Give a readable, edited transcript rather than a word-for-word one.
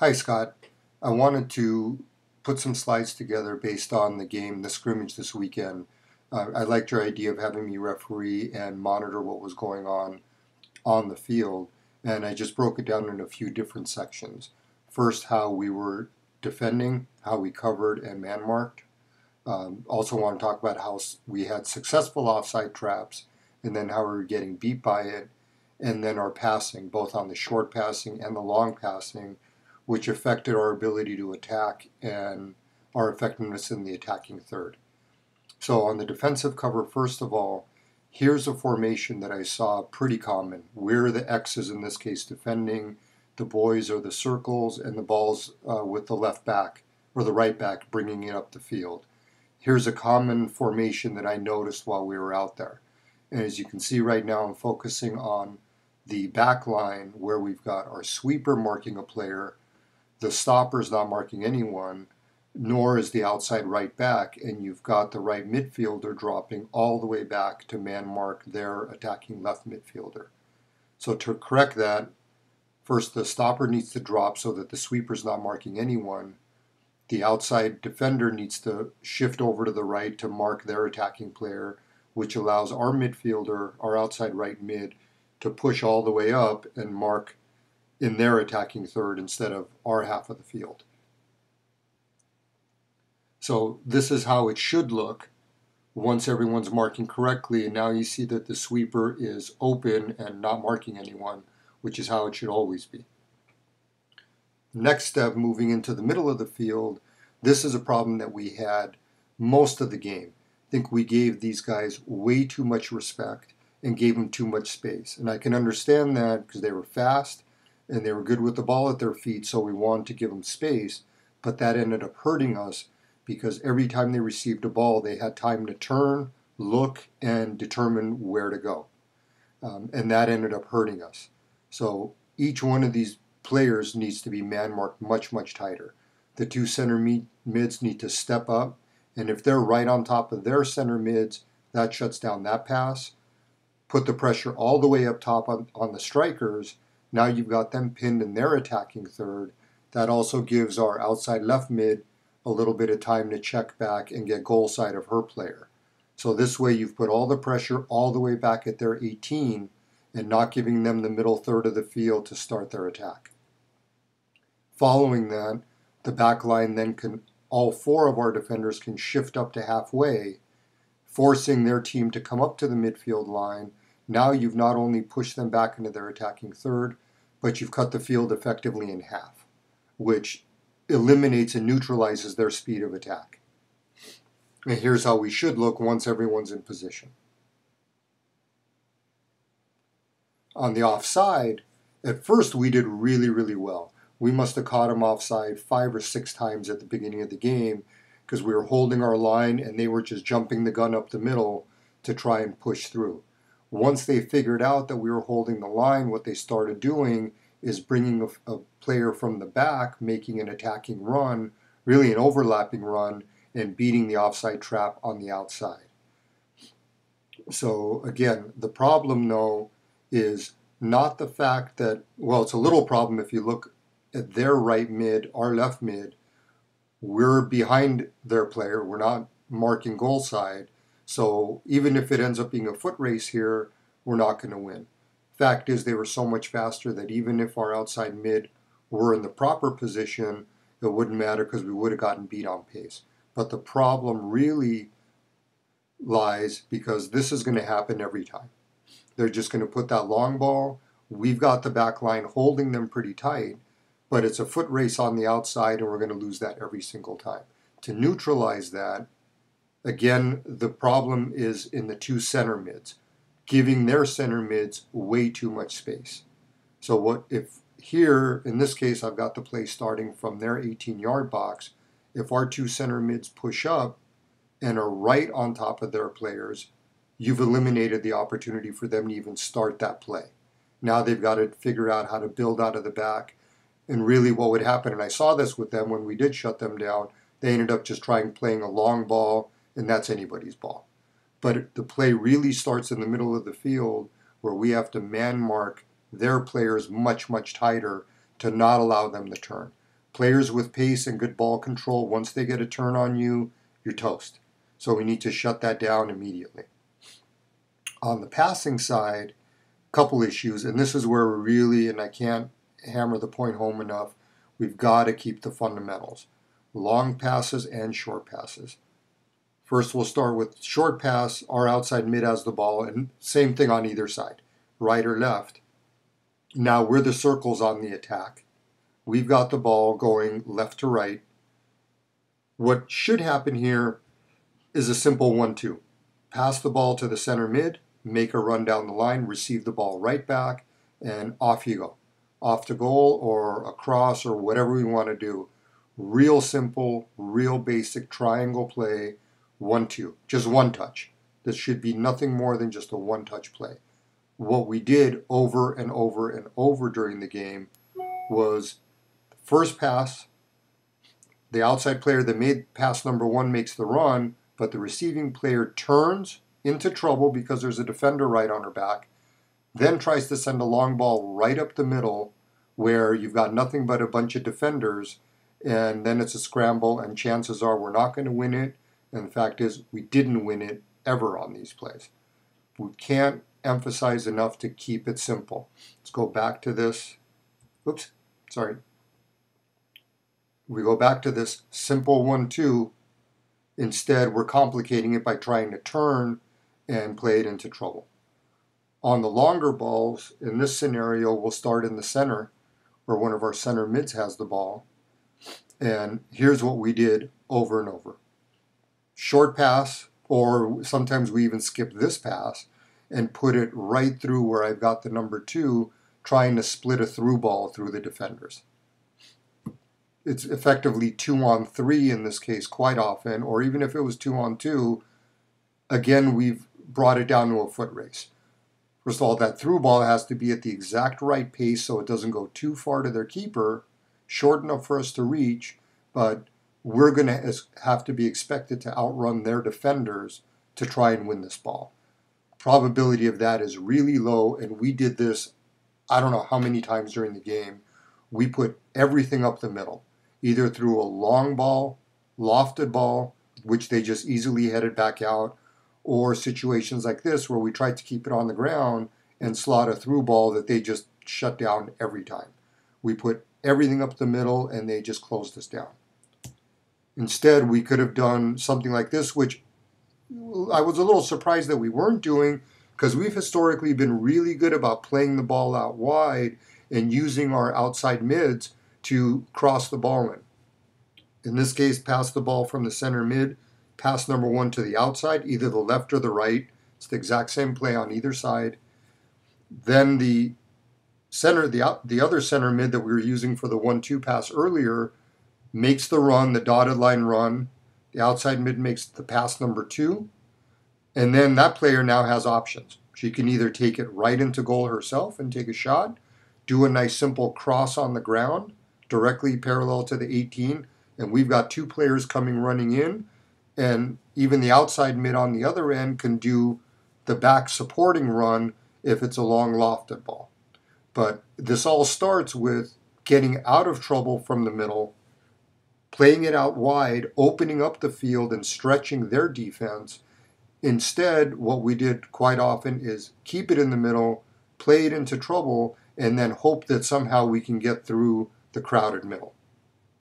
Hi, Scott. I wanted to put some slides together based on the game, the scrimmage this weekend. I liked your idea of having me referee and monitor what was going on the field, and I just broke it down in a few different sections. First, how we were defending, how we covered and man marked. Also want to talk about how we had successful offside traps, and then how we were getting beat by it, and then our passing, both on the short passing and the long passing, which affected our ability to attack and our effectiveness in the attacking third. So on the defensive cover, first of all, here's a formation that I saw pretty common. We're the X's in this case defending, the boys are the circles, and the ball's with the left back or the right back bringing it up the field. Here's a common formation that I noticed while we were out there. And as you can see right now, I'm focusing on the back line where we've got our sweeper marking a player, the stopper's not marking anyone, nor is the outside right back, and you've got the right midfielder dropping all the way back to man mark their attacking left midfielder. So to correct that, first the stopper needs to drop so that the sweeper's not marking anyone. The outside defender needs to shift over to the right to mark their attacking player, which allows our midfielder, our outside right mid, to push all the way up and mark in their attacking third instead of our half of the field. So this is how it should look once everyone's marking correctly, and now you see that the sweeper is open and not marking anyone, which is how it should always be. Next step, moving into the middle of the field, this is a problem that we had most of the game. I think we gave these guys way too much respect and gave them too much space. And I can understand that because they were fast and they were good with the ball at their feet, so we wanted to give them space, but that ended up hurting us because every time they received a ball, they had time to turn, look, and determine where to go. And that ended up hurting us. So each one of these players needs to be man marked much, much tighter. The two center mids need to step up, and if they're right on top of their center mids, that shuts down that pass. Put the pressure all the way up top on the strikers. Now you've got them pinned in their attacking third. That also gives our outside left mid a little bit of time to check back and get goal side of her player. So this way you've put all the pressure all the way back at their 18 and not giving them the middle third of the field to start their attack. Following that, the back line then all four of our defenders can shift up to halfway, forcing their team to come up to the midfield line. Now you've not only pushed them back into their attacking third, but you've cut the field effectively in half, which eliminates and neutralizes their speed of attack. And here's how we should look once everyone's in position. On the offside, at first we did really, really well. We must have caught them offside 5 or 6 times at the beginning of the game because we were holding our line and they were just jumping the gun up the middle to try and push through. Once they figured out that we were holding the line, what they started doing is bringing a player from the back, making an attacking run, really an overlapping run, and beating the offside trap on the outside. So again, the problem though is not the fact that, well, it's a little problem if you look at their right mid, our left mid, we're behind their player, we're not marking goal side, so even if it ends up being a foot race here, we're not going to win. Fact is, they were so much faster that even if our outside mid were in the proper position, it wouldn't matter because we would have gotten beat on pace. But the problem really lies because this is going to happen every time. They're just going to put that long ball. We've got the back line holding them pretty tight, but it's a foot race on the outside and we're going to lose that every single time. To neutralize that, again, the problem is in the two center mids, giving their center mids way too much space. So what if here, in this case, I've got the play starting from their 18-yard box. If our two center mids push up and are right on top of their players, you've eliminated the opportunity for them to even start that play. Now they've got to figure out how to build out of the back. And really what would happen, and I saw this with them when we did shut them down, they ended up just playing a long ball, and that's anybody's ball. But the play really starts in the middle of the field where we have to man mark their players much, much tighter to not allow them to turn. Players with pace and good ball control, once they get a turn on you, you're toast. So we need to shut that down immediately. On the passing side, couple issues, and this is where we're really, and I can't hammer the point home enough, we've got to keep the fundamentals. Long passes and short passes. First, we'll start with short pass. Our outside mid has the ball, and same thing on either side, right or left. Now we're the circles on the attack. We've got the ball going left to right. What should happen here is a simple 1-2. Pass the ball to the center mid, make a run down the line, receive the ball right back, and off you go. Off to goal or across or whatever we want to do. Real simple, real basic triangle play, 1-2. Just one touch. This should be nothing more than just a one-touch play. What we did over and over and over during the game was first pass, the outside player that made pass number 1 makes the run, but the receiving player turns into trouble because there's a defender right on her back, then tries to send a long ball right up the middle where you've got nothing but a bunch of defenders, and then it's a scramble, and chances are we're not going to win it, and the fact is we didn't win it ever on these plays. We can't emphasize enough to keep it simple. Let's go back to this. Oops, sorry. We go back to this simple 1-2. Instead, we're complicating it by trying to turn and play it into trouble. On the longer balls, in this scenario, we'll start in the center, where one of our center mids has the ball. And here's what we did over and over. Short pass, or sometimes we even skip this pass, and put it right through where I've got the number 2, trying to split a through ball through the defenders. It's effectively 2-on-3 in this case quite often, or even if it was 2-on-2, again, we've brought it down to a foot race. First of all, that through ball has to be at the exact right pace so it doesn't go too far to their keeper, short enough for us to reach, but we're going to have to be expected to outrun their defenders to try and win this ball. Probability of that is really low, and we did this, I don't know how many times during the game. We put everything up the middle, either through a long ball, lofted ball, which they just easily headed back out, or situations like this where we tried to keep it on the ground and slot a through ball that they just shut down every time. We put everything up the middle and they just closed us down. Instead, we could have done something like this, which I was a little surprised that we weren't doing, because we've historically been really good about playing the ball out wide and using our outside mids to cross the ball in. In this case, pass the ball from the center mid, pass number 1 to the outside, either the left or the right. It's the exact same play on either side. Then the center, the other center mid that we were using for the 1-2 pass earlier makes the run, the dotted line run. The outside mid makes the pass number 2. And then that player now has options. She can either take it right into goal herself and take a shot, do a nice simple cross on the ground, directly parallel to the 18, and we've got 2 players coming running in, and even the outside mid on the other end can do the back supporting run if it's a long lofted ball. But this all starts with getting out of trouble from the middle, playing it out wide, opening up the field and stretching their defense. Instead, what we did quite often is keep it in the middle, play it into trouble, and then hope that somehow we can get through the crowded middle.